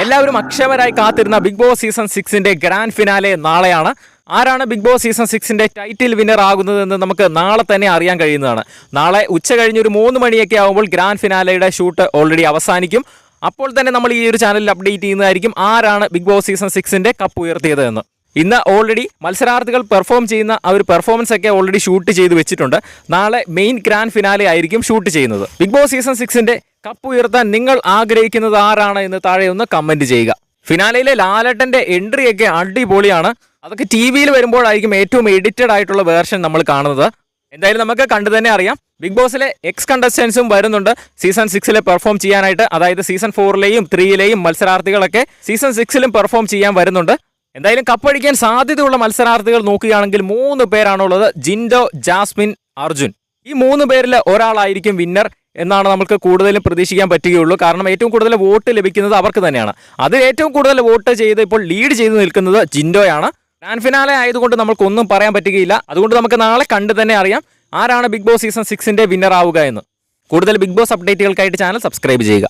എല്ലാവരും അക്ഷമരായി കാത്തിരുന്ന ബിഗ് ബോസ് സീസൺ 6ന്റെ ഗ്രാൻഡ് ഫിനാലെ നാളെയാണ്. ആരാണ് ബിഗ് ബോസ് സീസൺ 6ന്റെ ടൈറ്റിൽ വിന്നർ ആകുന്നതെന്ന് നമുക്ക് നാളെ തന്നെ അറിയാൻ കഴിയുന്നതാണ്. നാളെ ഉച്ച കഴിഞ്ഞൊരു 3 മണിയൊക്കെ ആകുമ്പോൾ ഗ്രാൻഡ് ഫിനാലയുടെ ഷൂട്ട് ഓൾറെഡി അവസാനിക്കും. അപ്പോൾ തന്നെ നമ്മൾ ഈ ഒരു ചാനലിൽ അപ്ഡേറ്റ് ചെയ്യുന്നതായിരിക്കും ആരാണ് ബിഗ് ബോസ് സീസൺ 6ന്റെ കപ്പ് ഉയർത്തിയത് എന്ന്. ഇന്ന് ഓൾറെഡി മത്സരാർത്ഥികൾ പെർഫോം ചെയ്യുന്ന ആ ഒരു പെർഫോമൻസ് ഒക്കെ ഓൾറെഡി ഷൂട്ട് ചെയ്ത് വെച്ചിട്ടുണ്ട്. നാളെ മെയിൻ ഗ്രാൻഡ് ഫിനാലെ ആയിരിക്കും ഷൂട്ട് ചെയ്യുന്നത്. ബിഗ് ബോസ് സീസൺ 6ന്റെ കപ്പ് ഉയർത്താൻ നിങ്ങൾ ആഗ്രഹിക്കുന്നത് ആരാണ് എന്ന് താഴെ ഒന്ന് കമന്റ് ചെയ്യുക. ഫിനാലയിലെ ലാലേട്ടന്റെ എൻട്രി ഒക്കെ അടിപൊളിയാണ്. അതൊക്കെ ടി വിയിൽ വരുമ്പോഴായിരിക്കും ഏറ്റവും എഡിറ്റഡ് ആയിട്ടുള്ള വേർഷൻ നമ്മൾ കാണുന്നത്. എന്തായാലും നമുക്ക് കണ്ടു തന്നെ അറിയാം. ബിഗ് ബോസിലെ എക്സ് കണ്ടസ്റ്റൻസും വരുന്നുണ്ട് സീസൺ 6ലെ പെർഫോം ചെയ്യാനായിട്ട്. അതായത് സീസൺ 4ലെയും 3ലെയും മത്സരാർത്ഥികളൊക്കെ സീസൺ 6ലും പെർഫോം ചെയ്യാൻ വരുന്നുണ്ട്. എന്തായാലും കപ്പടിക്കാൻ സാധ്യതയുള്ള മത്സരാർത്ഥികൾ നോക്കുകയാണെങ്കിൽ 3 പേരാണുള്ളത്. ജിൻഡോ, ജാസ്മിൻ, അർജുൻ. ഈ 3 പേരിൽ ഒരാളായിരിക്കും വിന്നർ എന്നാണ് നമുക്ക് കൂടുതലും പ്രതീക്ഷിക്കാൻ പറ്റുകയുള്ളൂ. കാരണം ഏറ്റവും കൂടുതൽ വോട്ട് ലഭിക്കുന്നത് അവർക്ക് തന്നെയാണ്. അത് ഏറ്റവും കൂടുതൽ വോട്ട് ചെയ്ത് ഇപ്പോൾ ലീഡ് ചെയ്ത് നിൽക്കുന്നത് ജിൻഡോയാണ്. ഗ്രാൻഡ് ഫിനാലെ ആയതുകൊണ്ട് നമുക്കൊന്നും പറയാൻ പറ്റുകയില്ല. അതുകൊണ്ട് നമുക്ക് നാളെ കണ്ടു തന്നെ അറിയാം ആരാണ് ബിഗ് ബോസ് സീസൺ 6ന്റെ വിന്നർ ആവുക എന്ന്. കൂടുതൽ ബിഗ് ബോസ് അപ്ഡേറ്റുകൾക്കായിട്ട് ചാനൽ സബ്സ്ക്രൈബ് ചെയ്യുക.